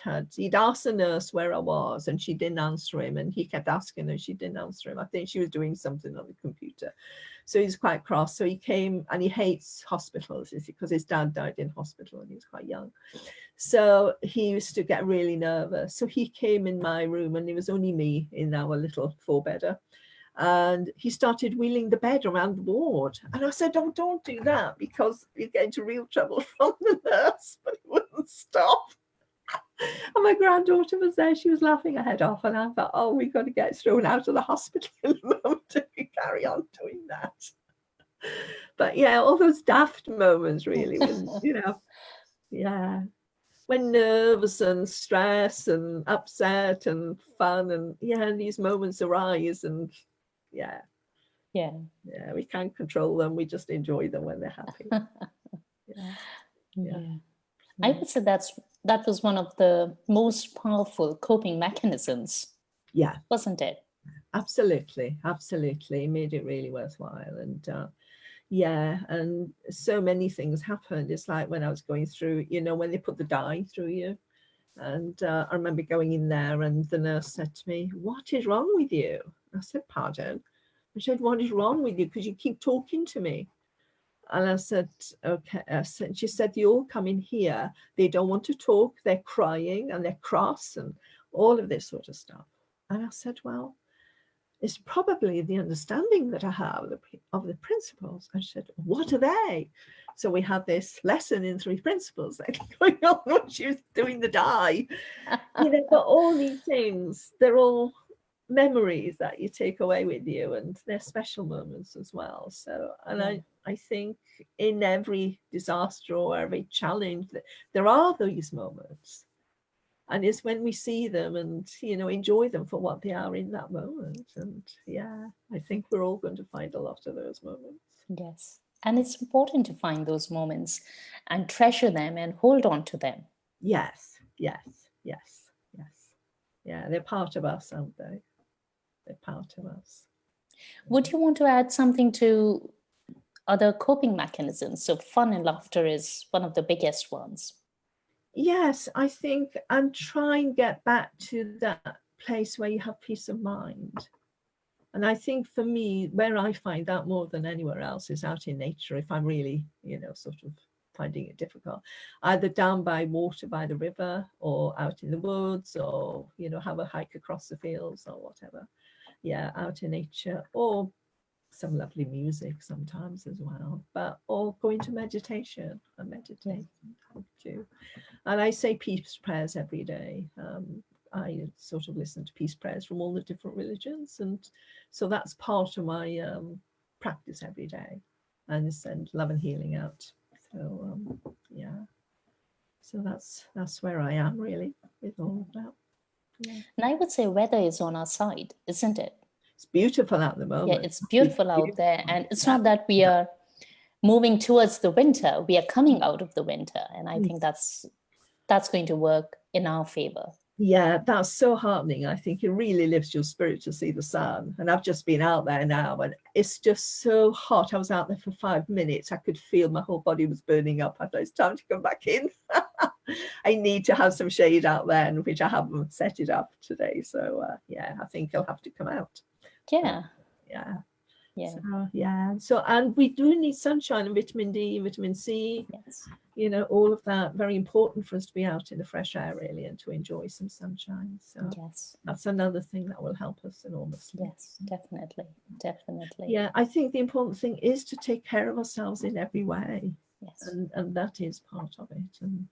asked the nurse where I was, and she didn't answer him, and he kept asking her, she didn't answer him. I think she was doing something on the computer, so he's quite cross. So he came, and he hates hospitals because his dad died in hospital and he was quite young, so he used to get really nervous. So he came in my room, and it was only me in our little 4-bedder. And he started wheeling the bed around the ward. And I said, oh, don't do that, because you get into real trouble from the nurse. But he wouldn't stop. And my granddaughter was there. She was laughing her head off. And I thought, oh, we've got to get thrown out of the hospital in a moment if we carry on doing that. But yeah, all those daft moments, really, when, when nerves and stress and upset and fun and these moments arise, and we can't control them. We just enjoy them when they're happy. I would say that was one of the most powerful coping mechanisms. Yeah, wasn't it? Absolutely. It made it really worthwhile. And and so many things happened. It's like when I was going through, when they put the dye through you. And I remember going in there, and the nurse said to me, what is wrong with you? I said, pardon? She said, what is wrong with you? Because you keep talking to me. And I said, okay. She said, you all come in here. They don't want to talk. They're crying and they're cross and all of this sort of stuff. And I said, well, it's probably the understanding that I have of the principles. I said, what are they? So we had this lesson in 3 principles that going on when she was doing the dye. But all these things, they're all memories that you take away with you, and they're special moments as well. So, and I think in every disaster or every challenge, there are these moments. And it's when we see them and, enjoy them for what they are in that moment. And I think we're all going to find a lot of those moments. Yes. And it's important to find those moments and treasure them and hold on to them. Yes. Yeah, they're part of us, aren't they? They're part of us. Would you want to add something to other coping mechanisms? So fun and laughter is one of the biggest ones. Yes, I think, and try and get back to that place where you have peace of mind. And I think for me, where I find that more than anywhere else is out in nature, if I'm really, sort of finding it difficult, either down by water by the river, or out in the woods, or, have a hike across the fields or whatever. Yeah, out in nature, or some lovely music sometimes as well, or go into meditation and meditate too. And I say peace prayers every day. I sort of listen to peace prayers from all the different religions, and so that's part of my practice every day, and send love and healing out. So so that's where I am really with all of that. Yeah. And I would say weather is on our side, isn't it? It's beautiful at the moment. Yeah, it's beautiful out there, and it's not that we are moving towards the winter, we are coming out of the winter, and I think that's going to work in our favor. Yeah, that's so heartening. I think it really lifts your spirit to see the sun. And I've just been out there now, and it's just so hot. I was out there for 5 minutes. I could feel my whole body was burning up. I thought it's time to come back in. I need to have some shade out there, which I haven't set it up today. So I think I'll have to come out. Yeah. So and we do need sunshine and vitamin D, vitamin C. Yes. All of that, very important for us to be out in the fresh air really, and to enjoy some sunshine. So that's another thing that will help us enormously. Yes, definitely. Yeah, I think the important thing is to take care of ourselves in every way. Yes. And that is part of it. And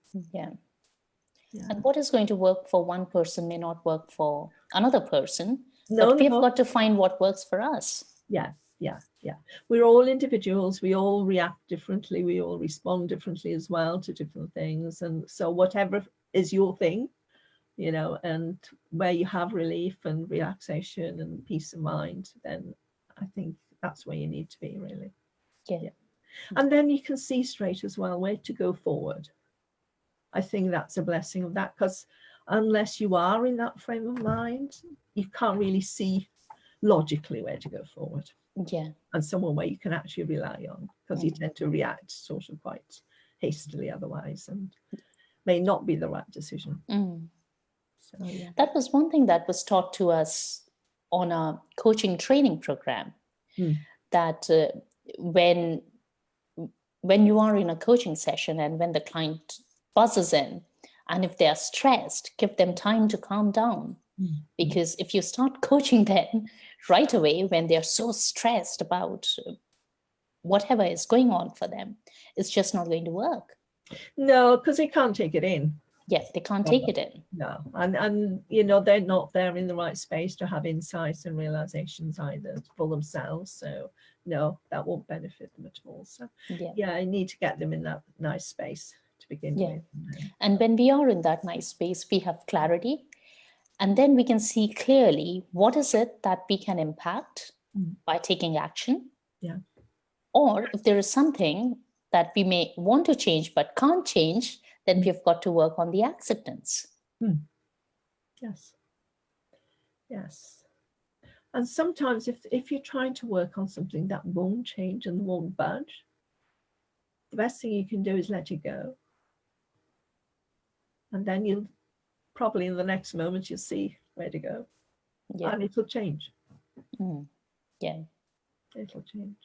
and what is going to work for one person may not work for another person. But we've got to find what works for us. Yeah. We're all individuals. We all react differently. We all respond differently as well to different things. And so whatever is your thing, and where you have relief and relaxation and peace of mind, then I think that's where you need to be really. Yeah. And then you can see straight as well where to go forward. I think that's a blessing of that, because unless you are in that frame of mind, you can't really see logically where to go forward. Yeah. And someone where you can actually rely on, because you tend to react sort of quite hastily otherwise, and may not be the right decision. So, that was one thing that was taught to us on a coaching training program, that when you are in a coaching session and when the client buzzes in, and if they are stressed, give them time to calm down. Because if you start coaching them right away when they're so stressed about whatever is going on for them, it's just not going to work. No, because they can't take it in. Yes, they can't take it in. No, and they're not there in the right space to have insights and realizations either for themselves. So no, that won't benefit them at all. So I need to get them in that nice space to begin with. And when we are in that nice space, we have clarity. And then we can see clearly what is it that we can impact by taking action. Yeah. Or if there is something that we may want to change but can't change, then we've got to work on the acceptance. Yes. And sometimes if you're trying to work on something that won't change and won't budge, the best thing you can do is let it go. And then you'll probably in the next moment you'll see where to go. And it'll change. It'll change.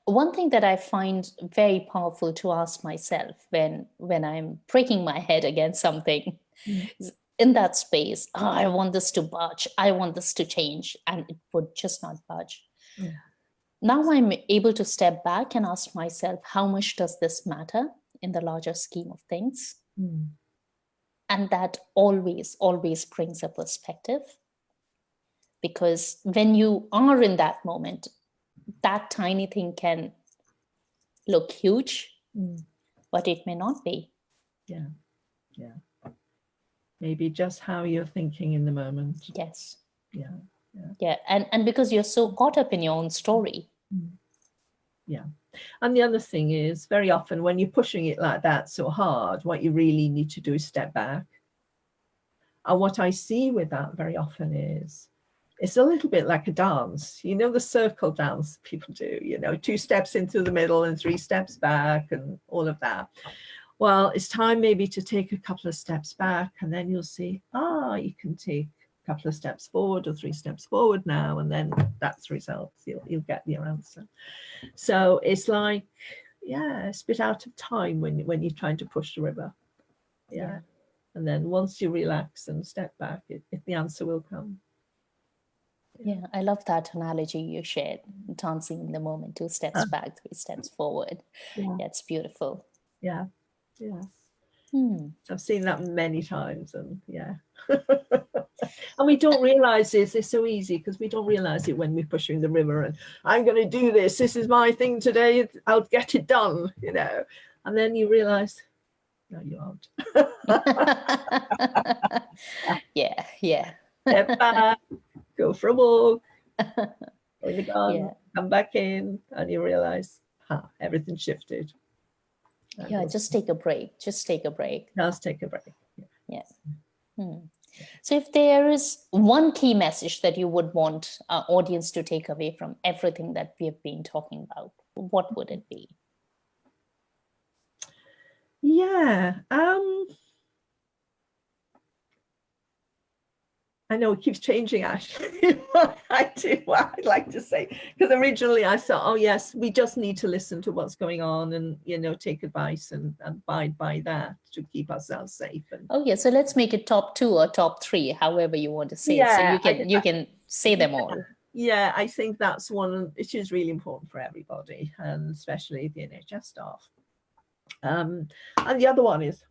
One thing that I find very powerful to ask myself when I'm breaking my head against something is, in that space, I want this to budge, I want this to change, and it would just not budge. Now I'm able to step back and ask myself, how much does this matter in the larger scheme of things? And that always brings a perspective, because when you are in that moment, that tiny thing can look huge, but it may not be. Maybe just how you're thinking in the moment. Yes. Yeah. And because you're so caught up in your own story. And the other thing is, very often when you're pushing it like that so hard, what you really need to do is step back. And what I see with that very often is, it's a little bit like a dance, the circle dance people do, 2 steps into the middle and 3 steps back and all of that. well, it's time maybe to take a couple of steps back, and then you'll see, you can take a couple of steps forward or 3 steps forward now, and then that's results. You'll get your answer. So it's like, yeah, it's a bit out of time when you're trying to push the river. Yeah. And then once you relax and step back, the answer will come. Yeah, I love that analogy you shared, dancing in the moment, 2 steps back, 3 steps forward. Yeah, it's beautiful. yeah. I've seen that many times, and yeah. And we don't realize this. It's so easy because we don't realize it when we're pushing the river and I'm going to do this. This is my thing today. I'll get it done, And then you realize, no, you aren't. Yeah. Step back, go for a walk, go in the garden, come back in, and you realize, everything shifted. Just take a break. Just take a break. Just take a break. Yeah. So if there is one key message that you would want our audience to take away from everything that we have been talking about, what would it be? Yeah. I know it keeps changing, actually, what I'd like to say, because originally I thought, oh yes, we just need to listen to what's going on and, take advice and abide by that to keep ourselves safe. And so let's make it top 2 or top 3, however you want to say it. So you can say them all. Yeah, I think that's one which is really important for everybody, and especially the NHS staff. And the other one is,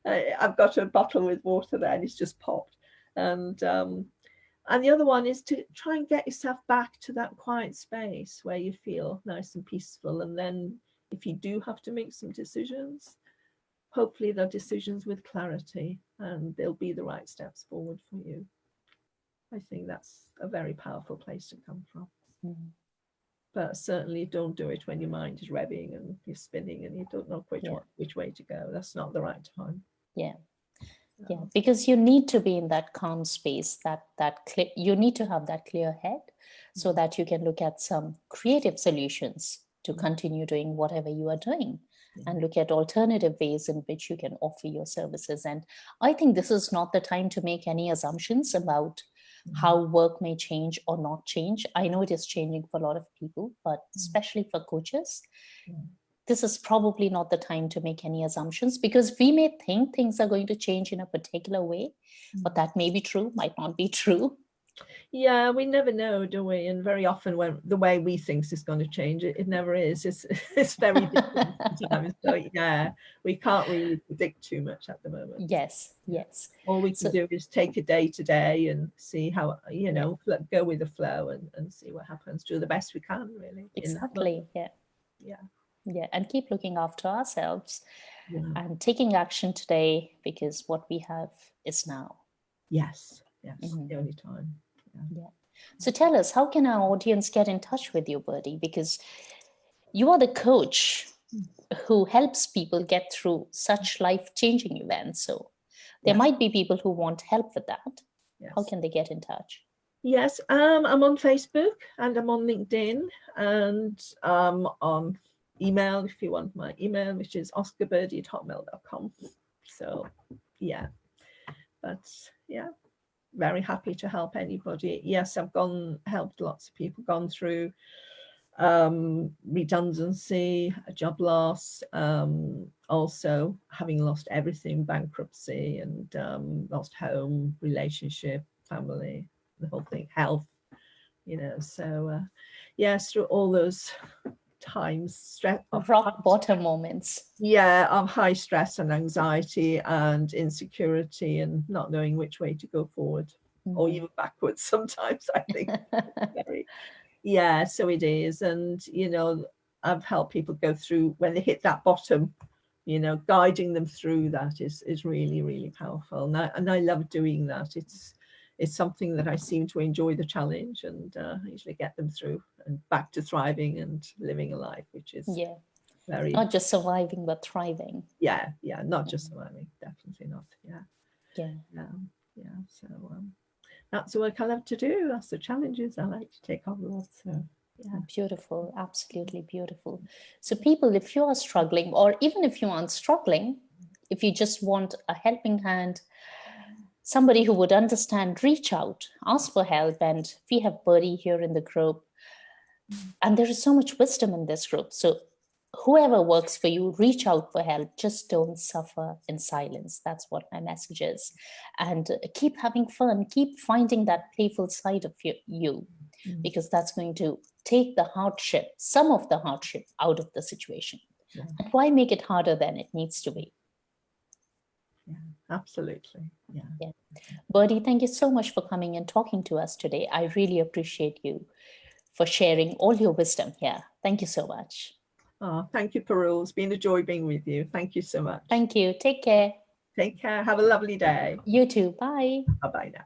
I've got a bottle with water there and it's just popped. And the other one is to try and get yourself back to that quiet space where you feel nice and peaceful. And then if you do have to make some decisions, hopefully they're decisions with clarity and they'll be the right steps forward for you. I think that's a very powerful place to come from. But certainly don't do it when your mind is revving and you're spinning and you don't know which way to go. That's not the right time. Yeah, because you need to be in that calm space, you need to have that clear head so that you can look at some creative solutions to continue doing whatever you are doing and look at alternative ways in which you can offer your services. And I think this is not the time to make any assumptions about how work may change or not change. I know it is changing for a lot of people, but especially for coaches, this is probably not the time to make any assumptions, because we may think things are going to change in a particular way, but that may be true, might not be true. Yeah, we never know, do we? And very often when the way we think is going to change, it never is. It's very different sometimes. So yeah, we can't really predict too much at the moment. Yes. All we can do is take a day to day and see how, go with the flow and see what happens. Do the best we can, really. Exactly. Yeah, and keep looking after ourselves and taking action today, because what we have is now. Yes, the only time. Yeah. So tell us, how can our audience get in touch with you, Birdie? Because you are the coach who helps people get through such life-changing events. So there might be people who want help with that. How can they get in touch? Yes, I'm on Facebook and I'm on LinkedIn and on email if you want my email, which is oscarbirdie@hotmail.com. So yeah, but yeah, very happy to help anybody. Yes, I've helped lots of people gone through redundancy, job loss, also having lost everything, bankruptcy, and lost home, relationship, family, the whole thing, health, so yes, through all those times, stress, rock bottom moments, of high stress and anxiety and insecurity and not knowing which way to go forward or even backwards sometimes, I think. So it is. And I've helped people go through when they hit that bottom, guiding them through that is really, really powerful. And I love doing that. It's something that I seem to enjoy the challenge, and usually get them through and back to thriving and living a life, which is very, not just surviving but thriving. Not just surviving, definitely not. So that's the work I love to do. That's the challenges I like to take on. So Yeah. Beautiful, absolutely beautiful. So people, if you are struggling, or even if you aren't struggling, if you just want a helping hand, somebody who would understand, reach out, ask for help. And we have Birdie here in the group. And there is so much wisdom in this group. So whoever works for you, reach out for help. Just don't suffer in silence. That's what my message is. And keep having fun, keep finding that playful side of you, because that's going to take the hardship, some of the hardship out of the situation. Yeah. And why make it harder than it needs to be? Yeah, absolutely. Yeah. Yeah. Birdie, thank you so much for coming and talking to us today. I really appreciate you for sharing all your wisdom here. Thank you so much. Oh, thank you, Parul. It's been a joy being with you. Thank you so much. Thank you. Take care. Take care. Have a lovely day. You too. Bye. Bye-bye now.